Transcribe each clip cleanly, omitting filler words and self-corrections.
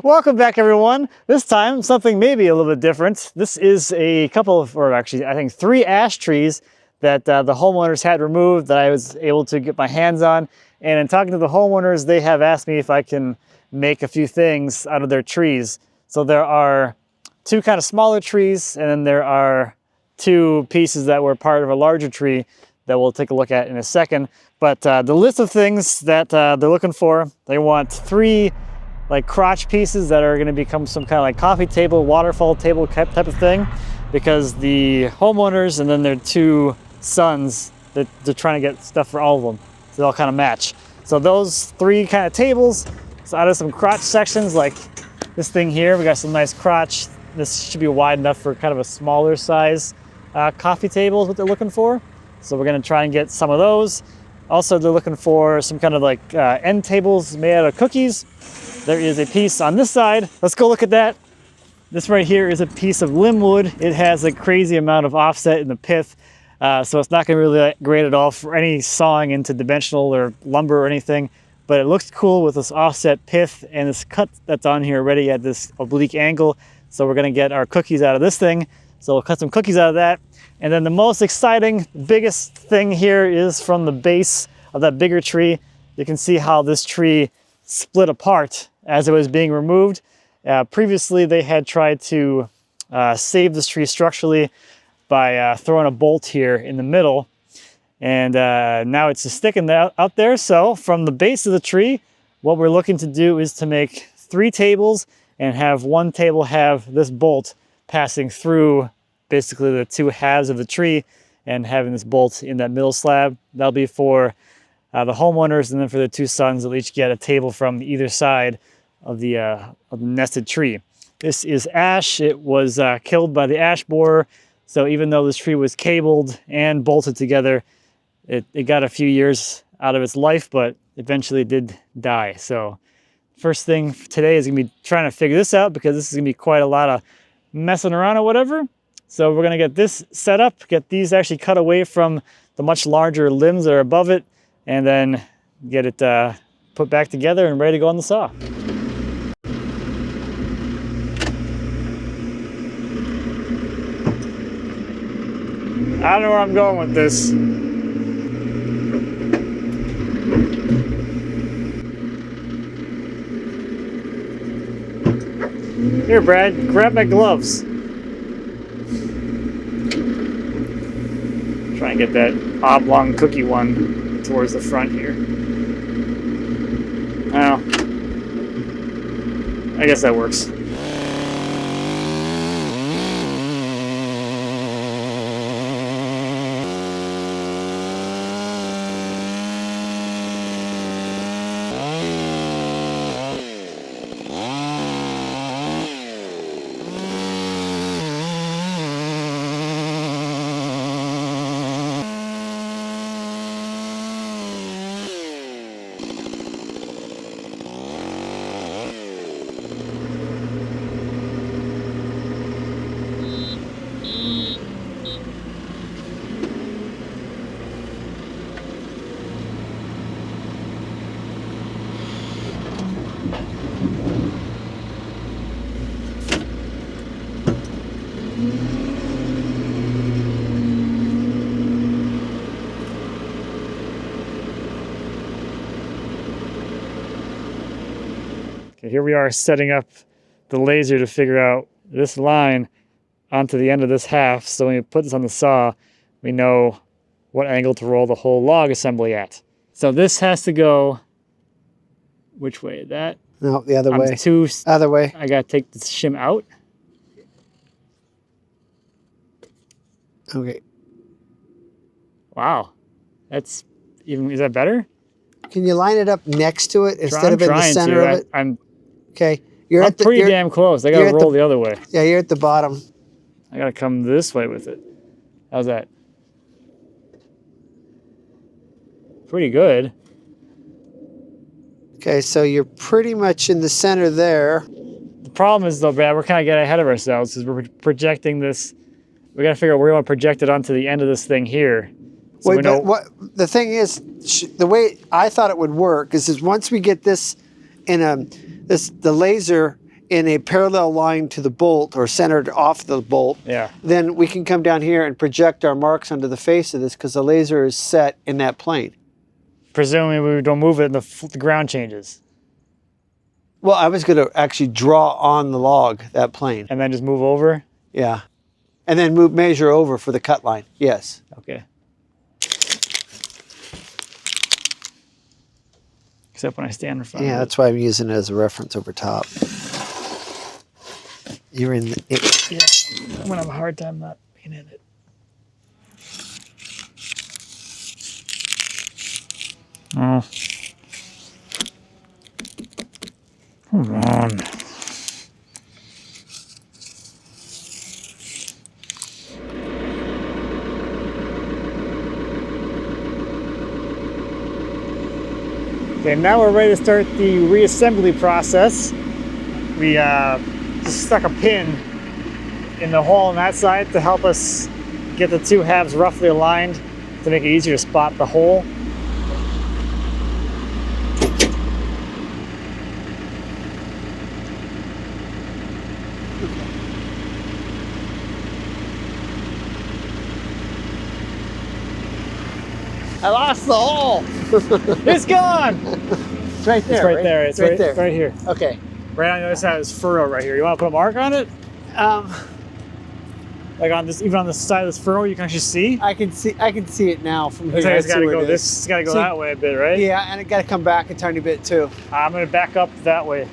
Welcome back, everyone. This time, something maybe a little bit different. This is a couple of, or actually, I think 3 ash trees that the homeowners had removed that I was able to get my hands on. And in talking to the homeowners, they have asked me if I can make a few things out of their trees. So there are 2 kind of smaller trees, and then there are 2 pieces that were part of a larger tree that we'll take a look at in a second. But the list of things that they're looking for, they want 3 like crotch pieces that are going to become some kind of like coffee table, waterfall table type of thing, because the homeowners and then their 2 sons, they're trying to get stuff for all of them, so they all kind of match. So those 3 kind of tables, so out of some crotch sections like this thing here, we got some nice crotch. This should be wide enough for kind of a smaller size coffee table is what they're looking for. So we're going to try and get some of those. Also, they're looking for some kind of like end tables made out of cookies. There is a piece on this side. Let's go look at that. This right here is a piece of limb wood. It has a crazy amount of offset in the pith, so it's not going to be really great at all for any sawing into dimensional or lumber or anything. But it looks cool with this offset pith and this cut that's on here already at this oblique angle. So we're going to get our cookies out of this thing. So we'll cut some cookies out of that. And then the most exciting, biggest thing here is from the base of that bigger tree. You can see how this tree split apart as it was being removed. Previously, they had tried to save this tree structurally by throwing a bolt here in the middle. And now it's just sticking out there. So from the base of the tree, what we're looking to do is to make 3 tables and have 1 table have this bolt passing through basically the 2 halves of the tree and having this bolt in that middle slab. That'll be for the homeowners, and then for the 2 sons, they'll each get a table from either side of the nested tree. This is ash. It was killed by the ash borer. So even though this tree was cabled and bolted together, it got a few years out of its life, but eventually it did die. So first thing today is gonna be trying to figure this out, because this is gonna be quite a lot of messing around or whatever. So we're gonna get this set up, get these actually cut away from the much larger limbs that are above it, and then get it put back together and ready to go on the saw. I don't know where I'm going with this. Here, Brad, grab my gloves. Try and get that oblong cookie one towards the front here. Oh, I guess that works. Here we are setting up the laser to figure out this line onto the end of this half. So when we put this on the saw, we know what angle to roll the whole log assembly at. So this has to go, which way? That? No, the other way. Other way. I gotta take the shim out. Okay. Wow. That's even, is that better? Can you line it up next to it instead of in the center of it? I'm okay. I'm pretty damn close. I gotta roll the other way. Yeah, you're at the bottom. I gotta come this way with it. How's that? Pretty good. Okay, so you're pretty much in the center there. The problem is though, Brad, we're kind of getting ahead of ourselves because we're projecting this. We gotta figure out where we want to project it onto the end of this thing here. So wait, but what the thing is, the way I thought it would work is once we get this in the laser in a parallel line to the bolt or centered off the bolt, Yeah. then we can come down here and project our marks onto the face of this because the laser is set in that plane. Presumably we don't move it and the ground changes. Well, I was going to actually draw on the log that plane. And then just move over? Yeah. And then measure over for the cut line. Yes. Okay. Except when I stand in front of it. Yeah, that's why I'm using it as a reference over top. You're in the... Yeah, I'm going to have a hard time not being in it. Oh. Come on. Okay, now we're ready to start the reassembly process. We just stuck a pin in the hole on that side to help us get the two halves roughly aligned to make it easier to spot the hole. I lost the hole. It's gone! It's right there. It's right there. It's right there. Right here. Okay. Right on the other side of this furrow right here. You want to put a mark on it? Like on this, even on the side of this furrow, you can actually see. I can see it now from here. It's got to go. It's got to go that way a bit, right? Yeah, and it got to come back a tiny bit too. I'm going to back up that way.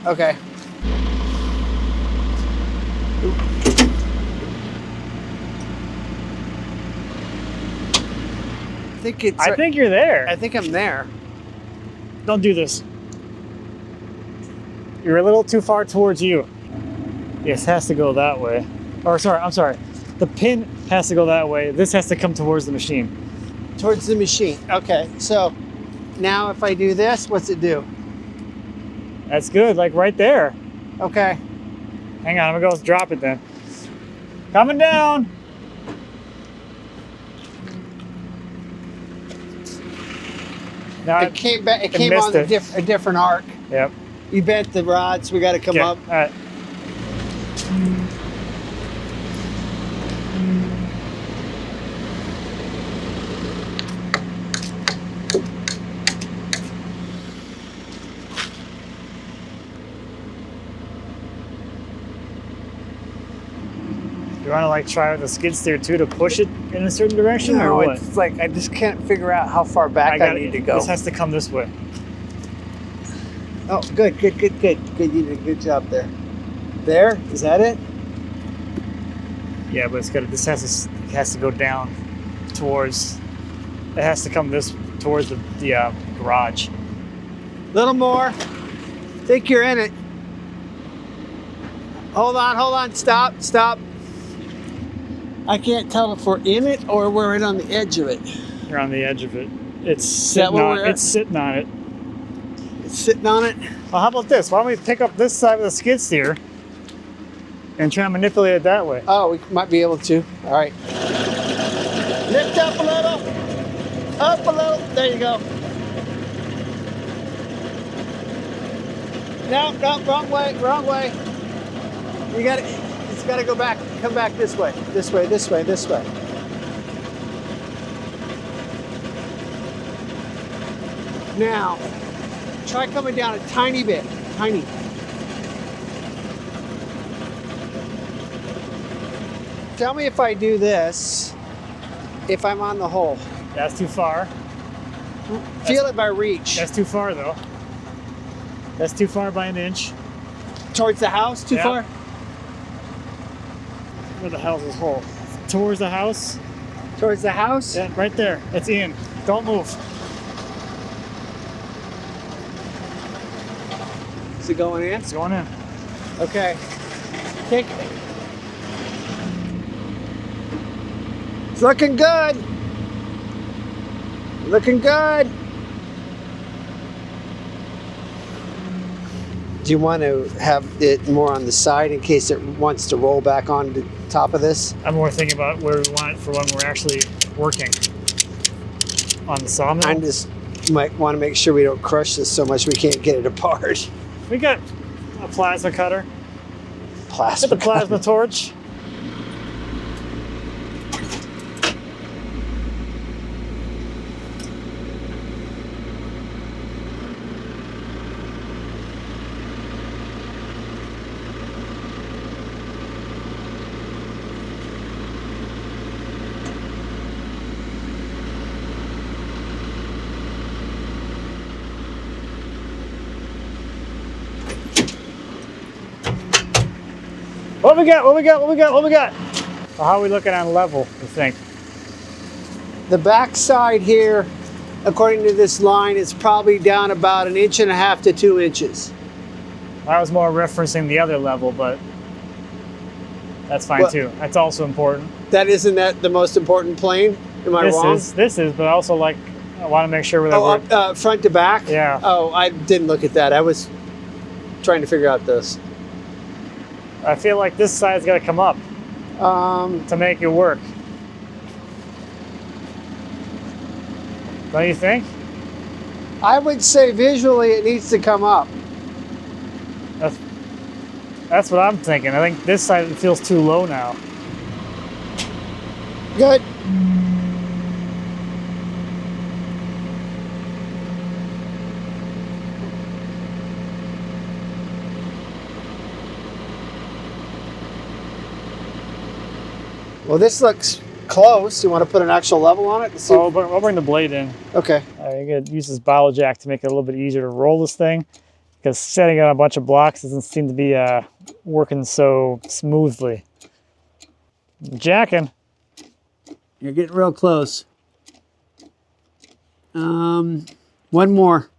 Okay. I think you're there. I think I'm there. Don't do this. You're a little too far towards you. Yes, it has to go that way. Or sorry, I'm sorry. The pin has to go that way. This has to come towards the machine. Towards the machine. Okay, so now if I do this, what's it do? That's good, like right there. Okay. Hang on, I'm gonna go drop it then. Coming down. Now it came back. It came on a different arc. Yep. You bent the rods. We got to come up. All right. You want to like try with the skid steer too to push it in a certain direction, or what? It's like I just can't figure out how far back I need to go. This has to come this way. Oh, good. You did a good job there. There, is that it? Yeah, but it's got. This has to go down towards. It has to come this towards the garage. Little more. Think you're in it. Hold on. Stop. I can't tell if we're in it or we're right on the edge of it. You're on the edge of it. It's sitting on it. It's sitting on it. It's sitting on it? Well, how about this? Why don't we pick up this side of the skid steer and try to manipulate it that way? Oh, we might be able to. All right. Lift up a little. Up a little. There you go. No, wrong way. You got it. It's got to go back. Come back this way. This way. Now, try coming down a tiny bit. Tiny. Tell me if I do this, if I'm on the hole. That's too far. Feel it by reach. That's too far though. That's too far by an inch. Towards the house? Too far? Where the hell's this hole? Towards the house? Towards the house? Yeah, right there. It's in. Don't move. Is it going in? It's going in. Okay. Take it. It's looking good. Looking good. Do you want to have it more on the side in case it wants to roll back on the top of this? I'm more thinking about where we want it for when we're actually working on the sawmill. I just might want to make sure we don't crush this so much we can't get it apart. We got a plasma cutter. Plasma. Get the plasma torch. What we got? What we got? What we got? What we got? So how are we looking on level, you think? The back side here, according to this line, is probably down about 1.5 to 2 inches. I was more referencing the other level, but that's fine too. That's also important. Isn't that the most important plane? Am I wrong? This is, but also like I want to make sure that front to back? Yeah. Oh, I didn't look at that. I was trying to figure out this. I feel like this side's got to come up to make it work. Don't you think? I would say visually it needs to come up. That's what I'm thinking. I think this side feels too low now. Good. Well, this looks close. You want to put an actual level on it? Oh, but I'll bring the blade in. Okay. I'm going to use this bottle jack to make it a little bit easier to roll this thing, because setting it on a bunch of blocks doesn't seem to be working so smoothly. Jacking. You're getting real close. One more.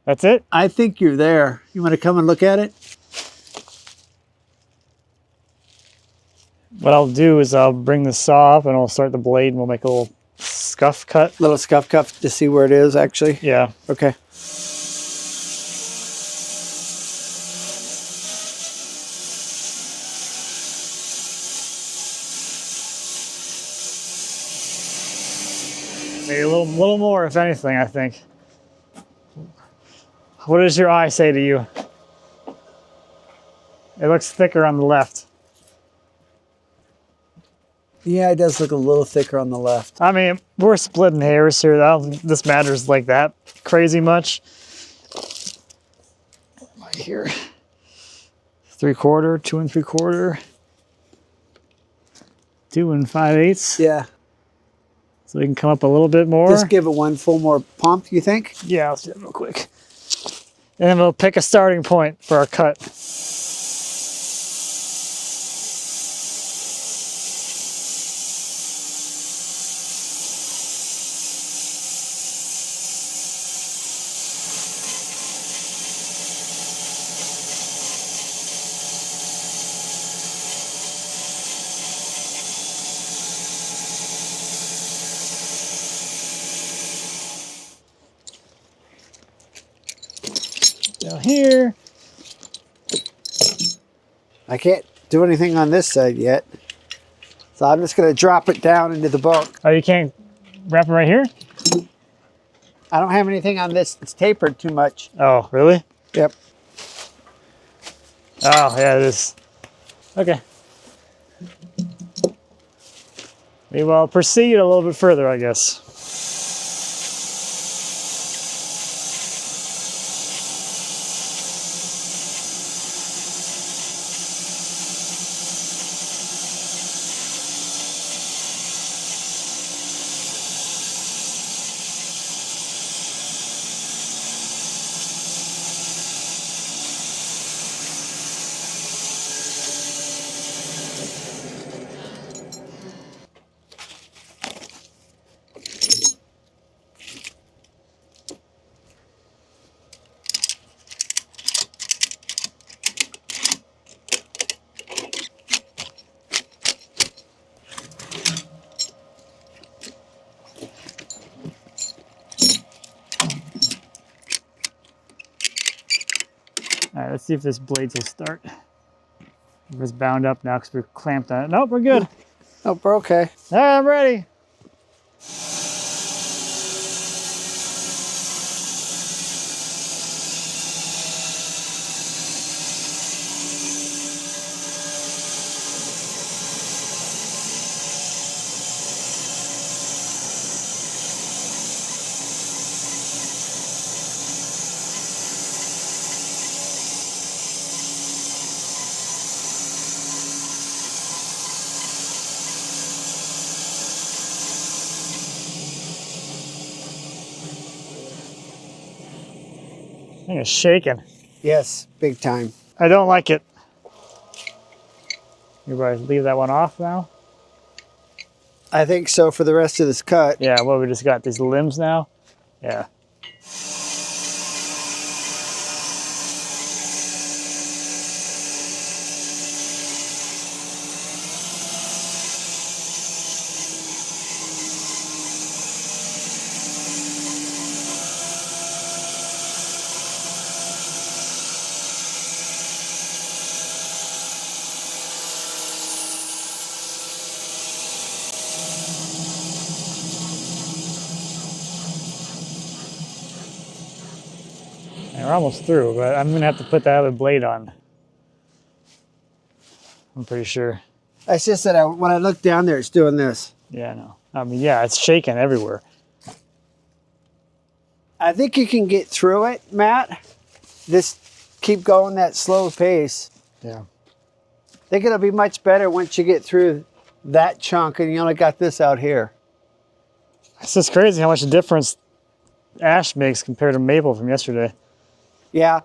That's it? I think you're there. You want to come and look at it? What I'll do is I'll bring the saw up and I'll start the blade and we'll make a little scuff cut. Little scuff cut to see where it is, actually? Yeah. Okay. Maybe a little more, if anything, I think. What does your eye say to you? It looks thicker on the left. Yeah, it does look a little thicker on the left. I mean, we're splitting hairs here. I don't think this matters like that crazy much. Right here. 3/4, 2 3/4, 2 5/8. Yeah. So we can come up a little bit more. Just give it one full more pump, you think? Yeah, let's do it real quick. And then we'll pick a starting point for our cut. Down here. I can't do anything on this side yet. So I'm just going to drop it down into the boat. Oh, you can't wrap it right here? I don't have anything on this. It's tapered too much. Oh, really? Yep. Oh, yeah, it is. Okay. We will proceed a little bit further, I guess. All right, let's see if this blade will start. If it's bound up now because we're clamped on it. Nope, we're good. Nope, we're okay. All right, I'm ready. thing is shaking. Yes, big time. I don't like it. Everybody leave that one off now? I think so for the rest of this cut. Yeah, well, we just got these limbs now. Yeah. And we're almost through, but I'm gonna have to put that other blade on. I'm pretty sure. It's just that when I look down there, it's doing this. Yeah, I know. I mean, yeah, it's shaking everywhere. I think you can get through it, Matt. Just keep going that slow pace. Yeah. I think it'll be much better once you get through that chunk and you only got this out here. It's just crazy how much difference ash makes compared to maple from yesterday. Yeah.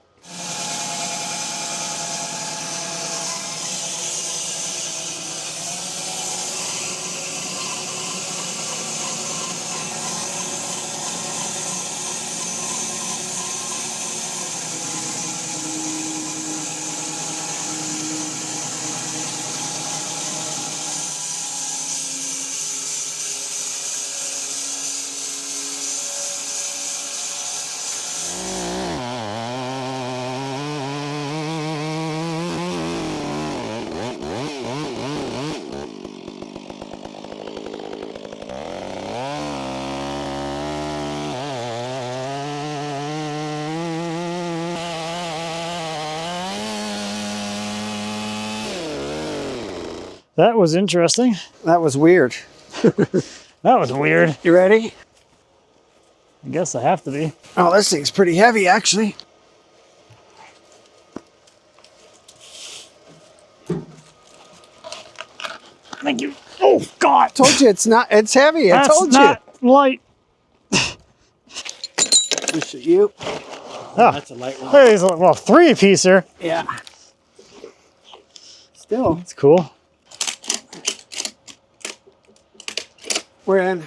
That was interesting. That was weird. That was weird. You ready? I guess I have to be. Oh, this thing's pretty heavy, actually. Thank you. Oh, God. Told you it's not. It's heavy. I told you. That's not light. Push it, you. Oh, That's a light one. there's a, well, 3-piecer. Yeah. Still, That's cool. we're in.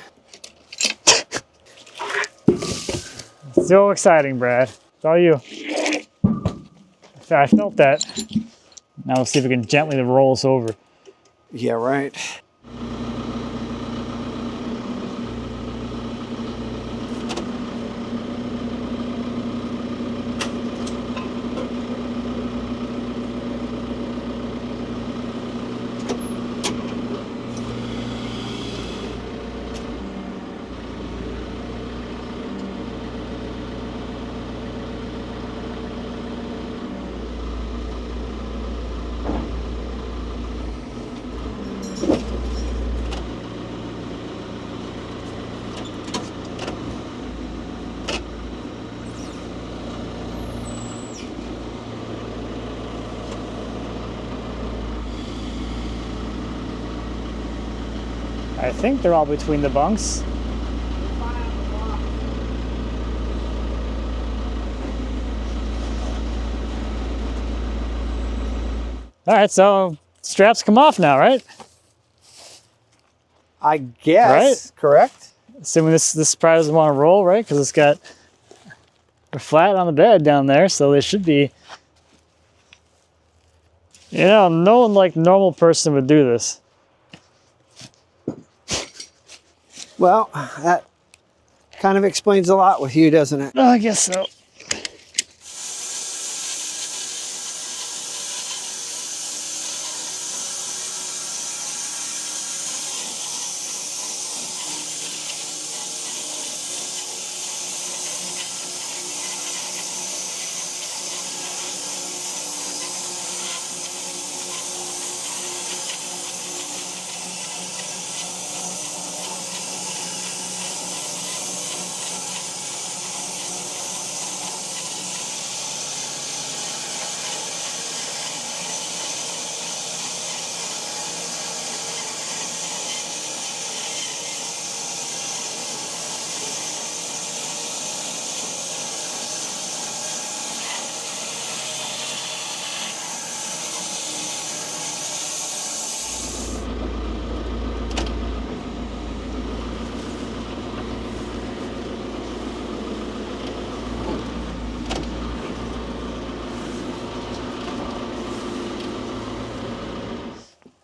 So exciting, Brad. It's all you. I felt that. Now let's see if we can gently roll us over. Yeah, right. I think they're all between the bunks. All right, so straps come off now, right? I guess. Right? Correct? Assuming this probably doesn't want to roll, right? Because it's got, they're flat on the bed down there, so they should be. You know, no one like normal person would do this. Well, that kind of explains a lot with you, doesn't it? I guess so.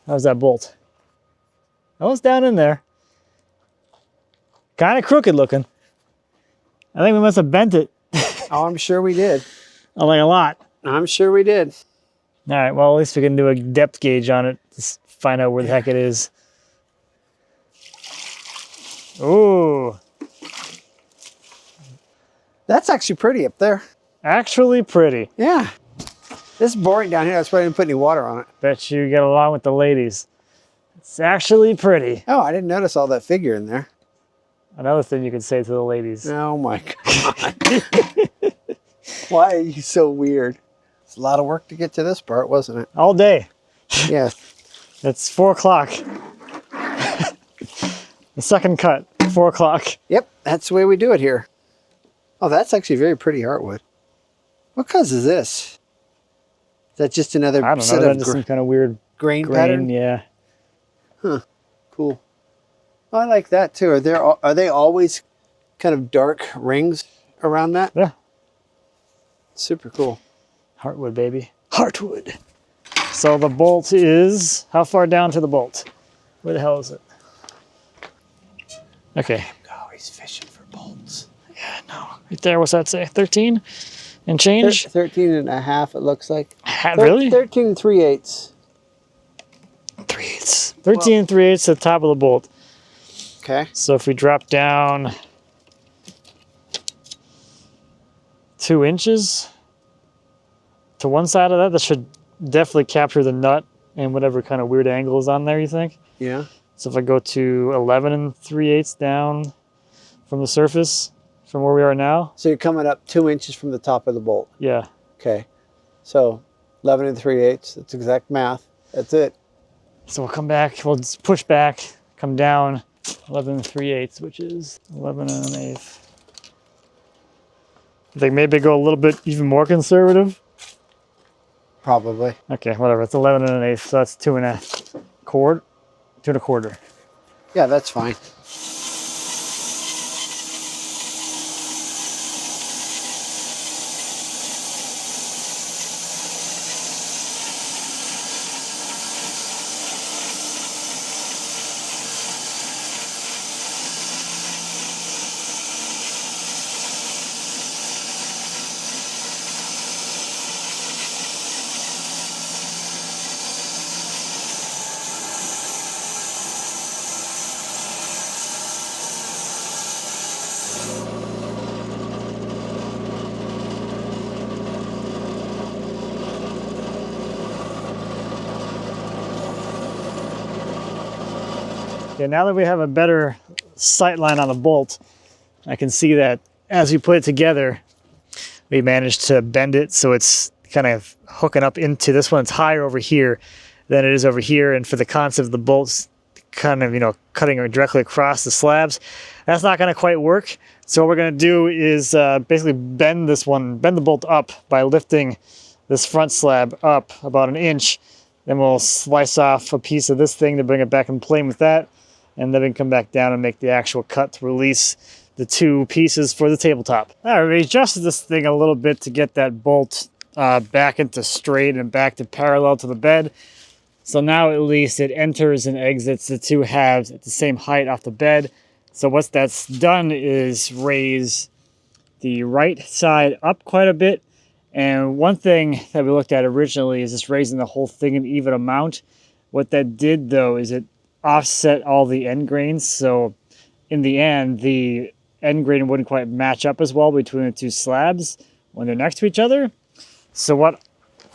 How's that bolt? Almost down in there. Kind of crooked looking. I think we must have bent it. Oh, I'm sure we did. Oh, like a lot. I'm sure we did. All right, well, at least we can do a depth gauge on it to find out where the heck it is. Ooh. That's actually pretty up there. Actually pretty. Yeah. This is boring down here. That's why I didn't put any water on it. Bet you get along with the ladies. It's actually pretty. Oh, I didn't notice all that figure in there. Another thing you could say to the ladies. Oh my God. Why are you so weird? It's a lot of work to get to this part, wasn't it? All day. Yeah. It's 4 o'clock. The second cut, 4 o'clock. Yep, that's the way we do it here. Oh, that's actually very pretty heartwood. What cause is this? Is that just another I don't set know, of that's some kind of weird grain pattern? Yeah. Huh, cool. Oh, I like that too. Are they always kind of dark rings around that? Yeah. Super cool. Heartwood, baby. Heartwood. So the bolt is, how far down to the bolt? Where the hell is it? Okay. Oh, he's fishing for bolts. Yeah, no. Right there, what's that say? 13 and change? 13 and a half, it looks like. Really? 13 and 3/8. 3/8. 13 and 3/8 to the top of the bolt. Okay. So if we drop down 2 inches to one side of that, that should definitely capture the nut and whatever kind of weird angle is on there, you think? Yeah. So if I go to 11 and 3/8 down from the surface, from where we are now. So you're coming up 2 inches from the top of the bolt. Yeah. Okay. So 11 and 3/8, that's exact math. That's it. So we'll come back, we'll just push back, come down 11 and 3/8, which is 11 and 1/8. I think maybe go a little bit even more conservative. Probably. Okay, whatever, it's 11 and 1/8, so that's 2 1/4. Yeah, that's fine. Okay, now that we have a better sight line on the bolt, I can see that as we put it together, we managed to bend it so it's kind of hooking up into this one. It's higher over here than it is over here, and for the concept of the bolts kind of, you know, cutting directly across the slabs, that's not going to quite work. So what we're going to do is basically bend the bolt up by lifting this front slab up about 1 inch. Then we'll slice off a piece of this thing to bring it back in plane with that, and then we can come back down and make the actual cut to release the 2 pieces for the tabletop. All right, we adjusted this thing a little bit to get that bolt back into straight and back to parallel to the bed. So now at least it enters and exits the 2 halves at the same height off the bed. So what that's done is raise the right side up quite a bit. And one thing that we looked at originally is just raising the whole thing an even amount. What that did though is it offset all the end grains. So in the end, the end grain wouldn't quite match up as well between the 2 slabs when they're next to each other. So what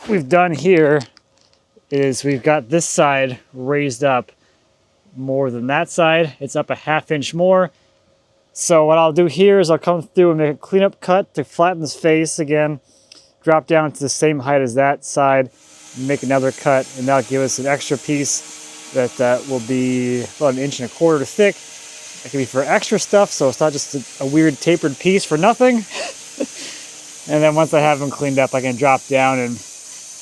we've done here is we've got this side raised up more than that side. It's up a 1/2 inch more. So what I'll do here is I'll come through and make a cleanup cut to flatten this face again, drop down to the same height as that side, make another cut, and that'll give us an extra piece that will be about 1.25 inches thick. That can be for extra stuff, so it's not just a weird tapered piece for nothing. And then once I have them cleaned up, I can drop down and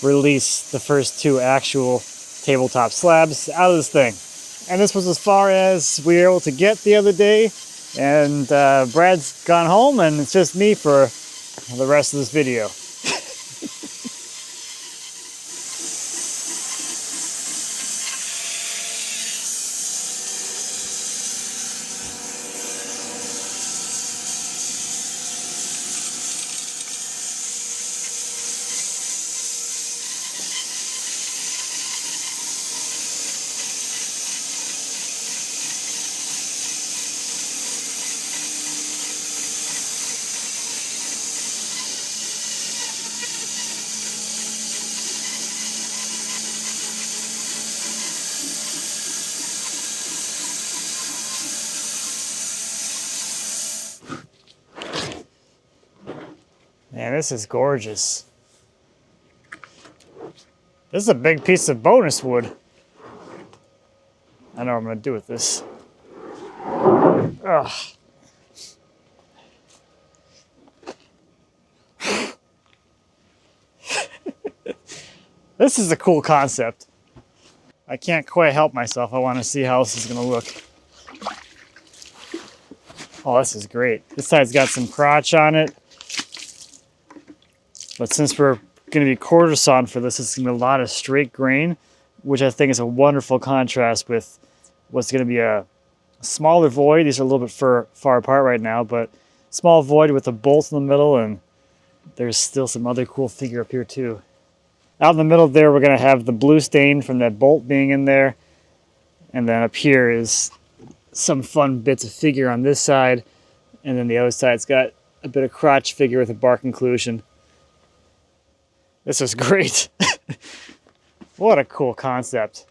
release the first 2 actual tabletop slabs out of this thing. And this was as far as we were able to get the other day. And Brad's gone home, and it's just me for the rest of this video. this is gorgeous. This is a big piece of bonus wood. I know what I'm going to do with this. Ugh. This is a cool concept. I can't quite help myself. I want to see how this is going to look. Oh, this is great. This side's got some crotch on it. But since we're going to be quarter sawing for this, it's going to be a lot of straight grain, which I think is a wonderful contrast with what's going to be a smaller void. These are a little bit far apart right now, but small void with a bolt in the middle, and there's still some other cool figure up here too. Out in the middle there, we're going to have the blue stain from that bolt being in there. And then up here is some fun bits of figure on this side. And then the other side's got a bit of crotch figure with a bark inclusion. This is great. What a cool concept.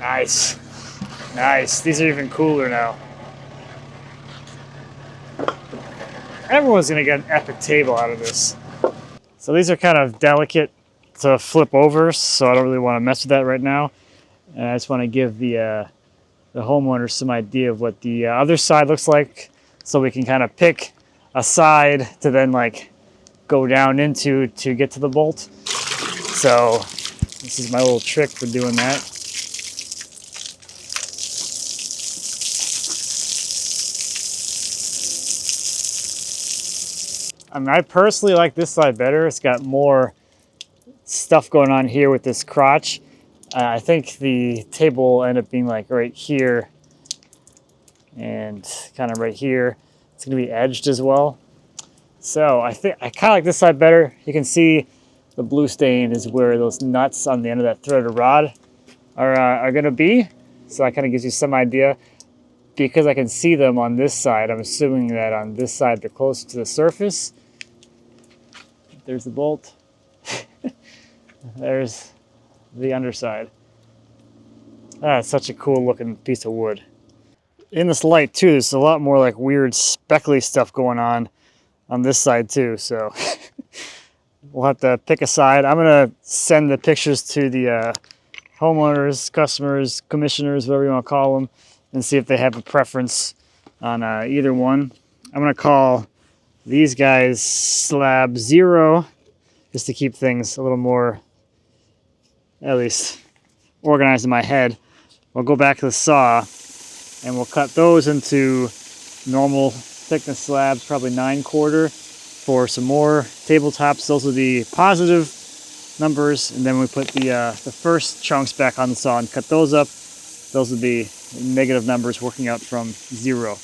Nice. Nice. These are even cooler now. Everyone's going to get an epic table out of this. So these are kind of delicate to flip over, so I don't really want to mess with that right now. And I just want to give the homeowners some idea of what the other side looks like, so we can kind of pick a side to then like go down into to get to the bolt. So this is my little trick for doing that. I mean, I personally like this side better. It's got more stuff going on here with this crotch. I think the table will end up being like right here and kind of right here. It's going to be edged as well. So I think I kind of like this side better. You can see the blue stain is where those nuts on the end of that threaded rod are going to be. So that kind of gives you some idea. Because I can see them on this side, I'm assuming that on this side they're closer to the surface. There's the bolt. There's the underside. That's such a cool looking piece of wood. In this light too, there's a lot more like weird speckly stuff going on this side too. So we'll have to pick a side. I'm gonna send the pictures to the homeowners, customers, commissioners, whatever you want to call them, and see if they have a preference on either one. I'm gonna call these guys slab 0, just to keep things a little more, at least, organized in my head. We'll go back to the saw and we'll cut those into normal thickness slabs, probably 9/4 for some more tabletops. Those will be positive numbers, and then we put the first chunks back on the saw and cut those up. Those would be negative numbers working out from 0.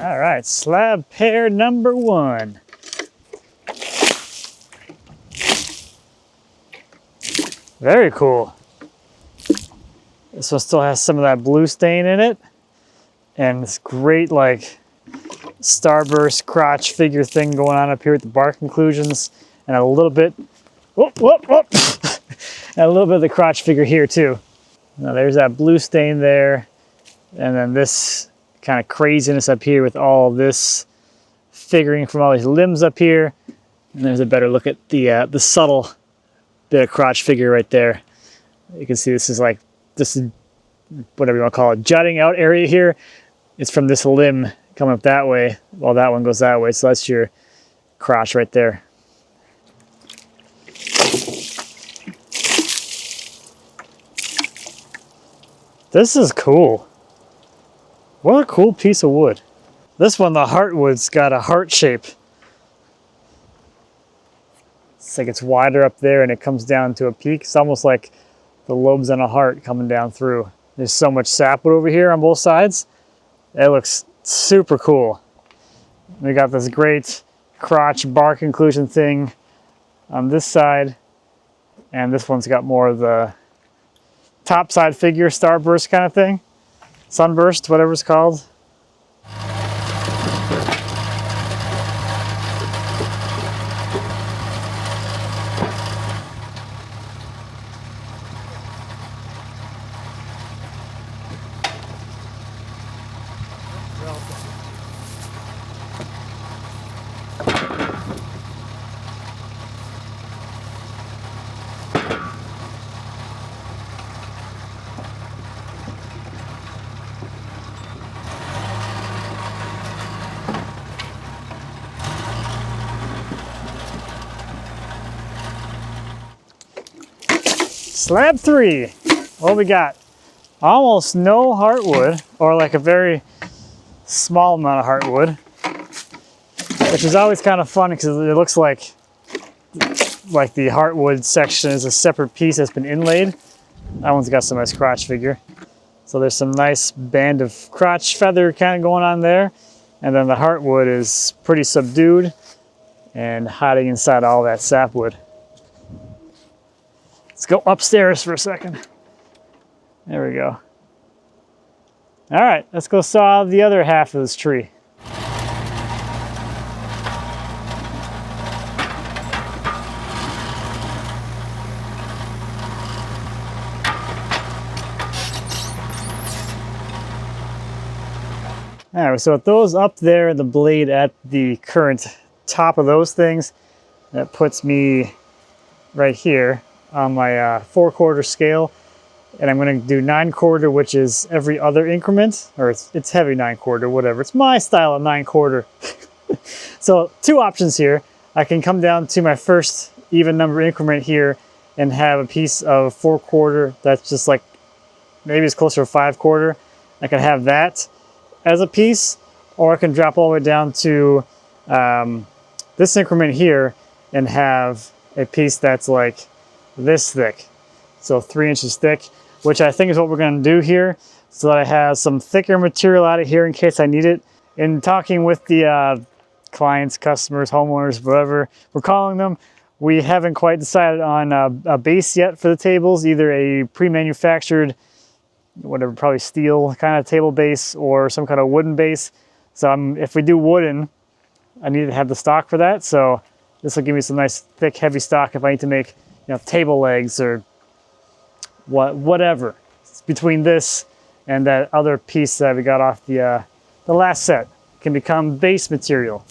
All right, slab pair number 1. Very cool. This one still has some of that blue stain in it. And it's great, like, starburst crotch figure thing going on up here at the bark inclusions, and a little bit, whoop, whoop, whoop. And a little bit of the crotch figure here too. Now there's that blue stain there, and then this kind of craziness up here with all this figuring from all these limbs up here. And there's a better look at the subtle bit of crotch figure right there. You can see this is whatever you want to call it, jutting out area here. It's from this limb coming up that way, while that one goes that way. So that's your crotch right there. This is cool. What a cool piece of wood. This one, the heartwood's got a heart shape. It's like it's wider up there and it comes down to a peak. It's almost like the lobes on a heart coming down through. There's so much sapwood over here on both sides. It looks super cool. We got this great crotch bark inclusion thing on this side. And this one's got more of the top side figure, starburst kind of thing. Sunburst, whatever it's called. Slab 3, what we got? Almost no heartwood, or like a very small amount of heartwood, which is always kind of fun because it looks like the heartwood section is a separate piece that's been inlaid. That one's got some nice crotch figure. So there's some nice band of crotch feather kind of going on there. And then the heartwood is pretty subdued and hiding inside all that sapwood. Let's go upstairs for a second. There we go. All right, let's go saw the other half of this tree. All right, so with those up there, the blade at the current top of those things, that puts me right here on my 4/4 scale. And I'm gonna do 9/4, which is every other increment, or it's heavy 9/4, whatever. It's my style of 9/4. So 2 options here. I can come down to my first even number increment here and have a piece of 4/4 that's just like, maybe it's closer to 5/4. I can have that as a piece, or I can drop all the way down to this increment here and have a piece that's like this thick, so 3 inches thick, which I think is what we're going to do here, so that I have some thicker material out of here in case I need it. In talking with the clients, customers, homeowners, whatever we're calling them, we haven't quite decided on a base yet for the tables, either a pre-manufactured, whatever, probably steel kind of table base or some kind of wooden base. So if we do wooden, I need to have the stock for that. So this will give me some nice thick, heavy stock if I need to make, table legs or whatever. It's between this and that other piece that we got off the last set can become base material.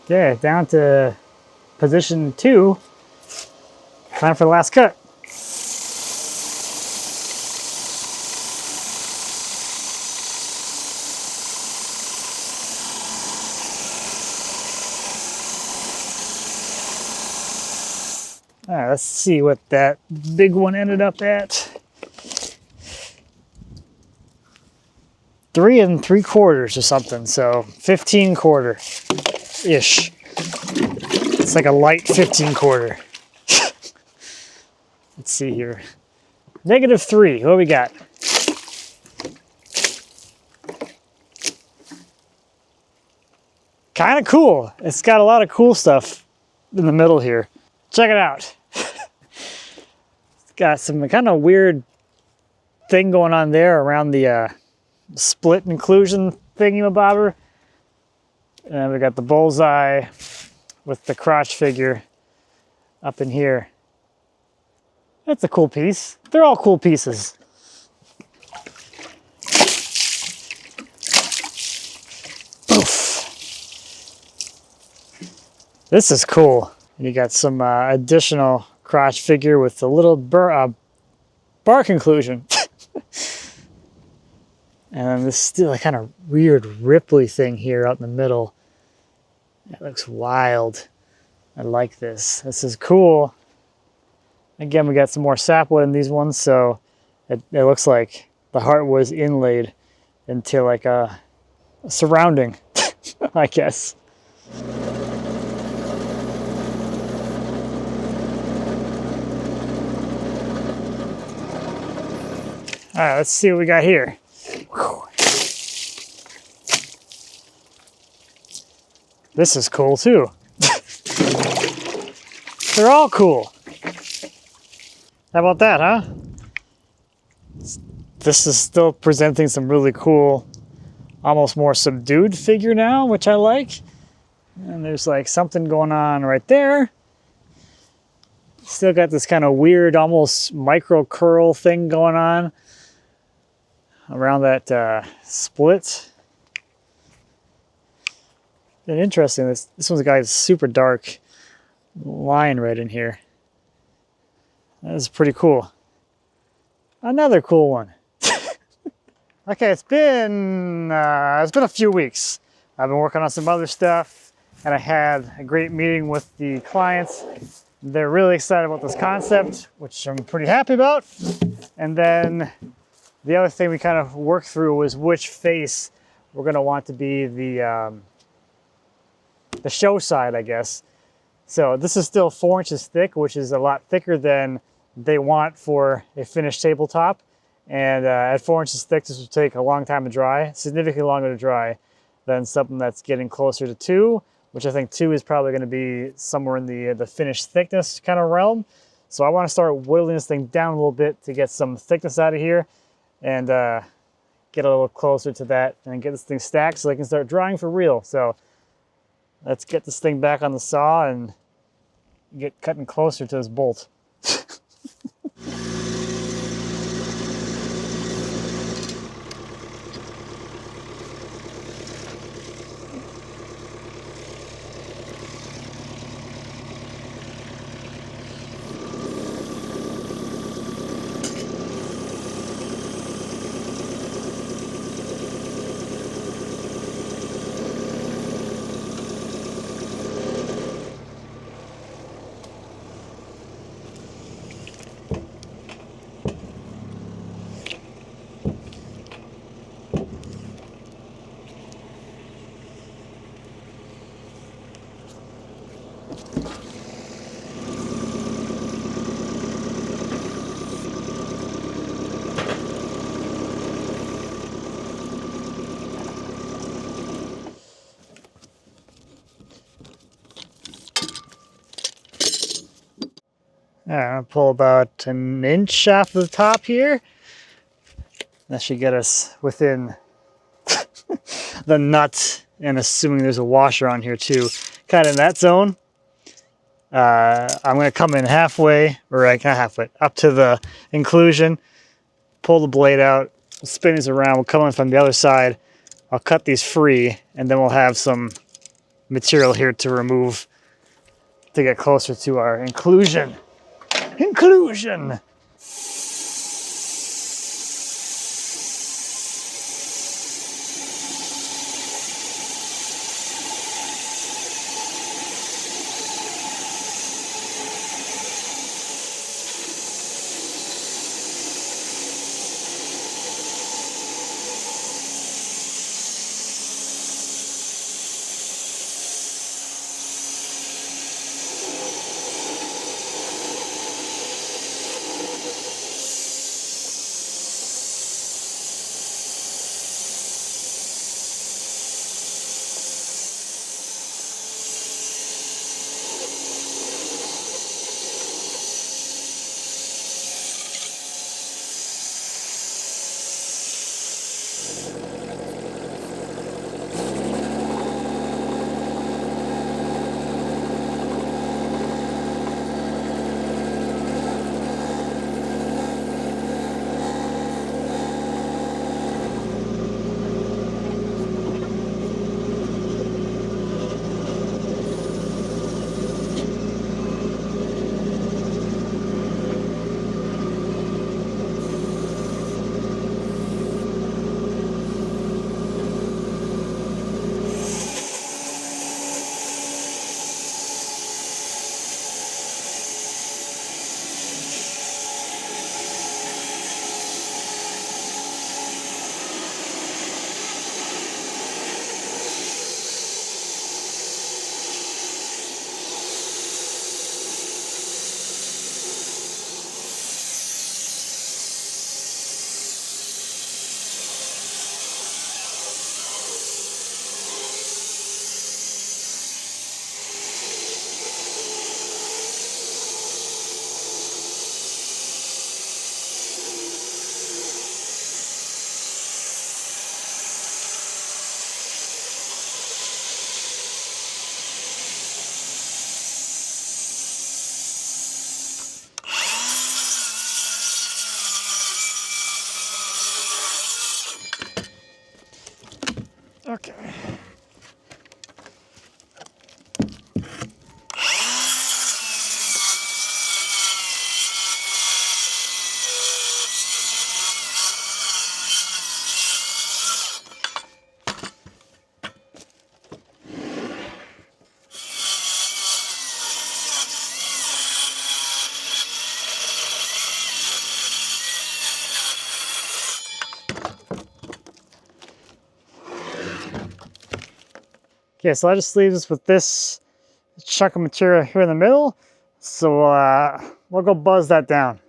Okay, down to position 2. Time for the last cut. All right, let's see what that big one ended up at. 3 3/4 or something. So 15/4-ish. It's like a light 15/4. Let's see here. -3. What do we got? Kind of cool. It's got a lot of cool stuff in the middle here. Check it out. It's got some kind of weird thing going on there around the split inclusion thingy-mabobber. And then we got the bullseye with the crotch figure up in here. That's a cool piece. They're all cool pieces. Oof. This is cool. You got some additional crotch figure with a little bar conclusion. And then this still kind of weird ripply thing here out in the middle. That looks wild. I like this. This is cool. Again, we got some more sapwood in these ones, so it looks like the heartwood is inlaid into like a surrounding, I guess. All right, let's see what we got here. Whew. This is cool too. They're all cool. How about that, huh? This is still presenting some really cool, almost more subdued figure now, which I like. And there's like something going on right there. Still got this kind of weird, almost micro curl thing going on around that split. And interesting, this one's got a super dark line right in here. That is pretty cool. Another cool one. Okay, it's been a few weeks. I've been working on some other stuff, and I had a great meeting with the clients. They're really excited about this concept, which I'm pretty happy about. And then the other thing we kind of worked through was which face we're going to want to be the show side, I guess. So this is still 4 inches thick, which is a lot thicker than they want for a finished tabletop. And at 4 inches thick, this will take a long time to dry, significantly longer to dry than something that's getting closer to 2, which I think 2 is probably going to be somewhere in the finished thickness kind of realm. So I want to start whittling this thing down a little bit to get some thickness out of here and get a little closer to that and get this thing stacked so I can start drying for real. So let's get this thing back on the saw and get cutting closer to this bolt. I'm gonna pull about an inch off the top here. That should get us within the nut, and assuming there's a washer on here too, kind of in that zone. I'm gonna come in halfway, or kind of halfway, up to the inclusion, pull the blade out, spin these around, we'll come in from the other side. I'll cut these free, and then we'll have some material here to remove to get closer to our inclusion. Inclusion! Okay, so I just leave this with this chunk of material here in the middle. So we'll go buzz that down.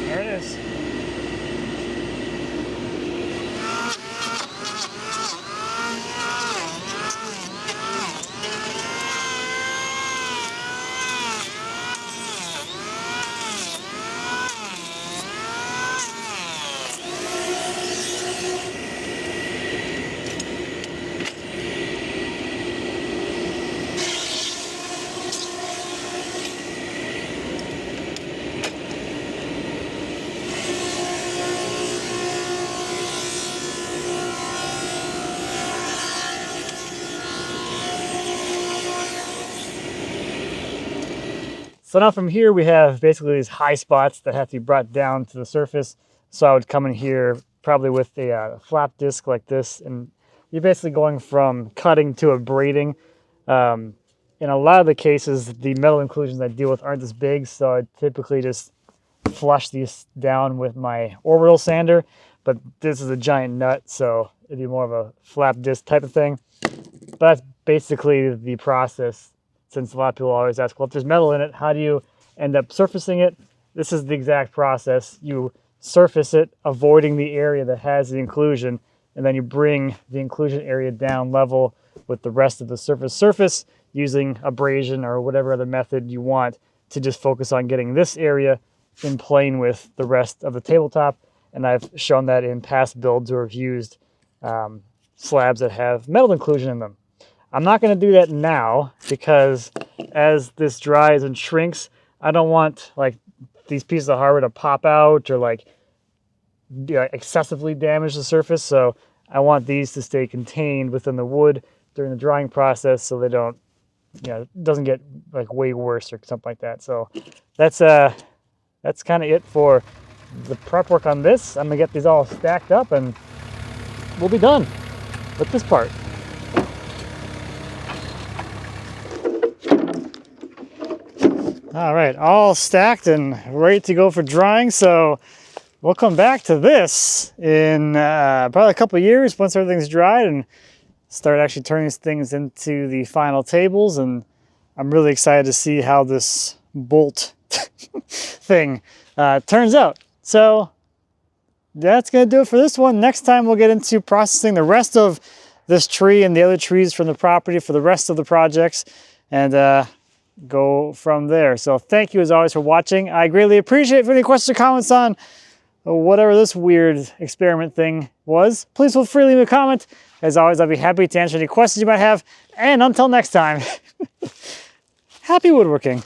There it is. So now from here we have basically these high spots that have to be brought down to the surface. So I would come in here probably with a flap disc like this, and you're basically going from cutting to abrading. In a lot of the cases, the metal inclusions I deal with aren't this big, so I typically just flush these down with my orbital sander, but this is a giant nut, so it'd be more of a flap disc type of thing. But that's basically the process. Since a lot of people always ask, well, if there's metal in it, how do you end up surfacing it? This is the exact process. You surface it, avoiding the area that has the inclusion, and then you bring the inclusion area down level with the rest of the surface using abrasion or whatever other method you want to just focus on getting this area in plane with the rest of the tabletop. And I've shown that in past builds where I've used slabs that have metal inclusion in them. I'm not going to do that now because as this dries and shrinks, I don't want like these pieces of hardware to pop out or like excessively damage the surface. So I want these to stay contained within the wood during the drying process so they don't, it doesn't get like way worse or something like that. So that's kind of it for the prep work on this. I'm gonna get these all stacked up and we'll be done with this part. All right, all stacked and ready to go for drying. So we'll come back to this in probably a couple of years once everything's dried and start actually turning these things into the final tables. And I'm really excited to see how this bolt thing turns out. So that's going to do it for this one. Next time we'll get into processing the rest of this tree and the other trees from the property for the rest of the projects and go from there. So thank you as always for watching. I greatly appreciate it. If you have any questions or comments on whatever this weird experiment thing was, please feel free to leave a comment. As always, I'll be happy to answer any questions you might have. And until next time, happy woodworking.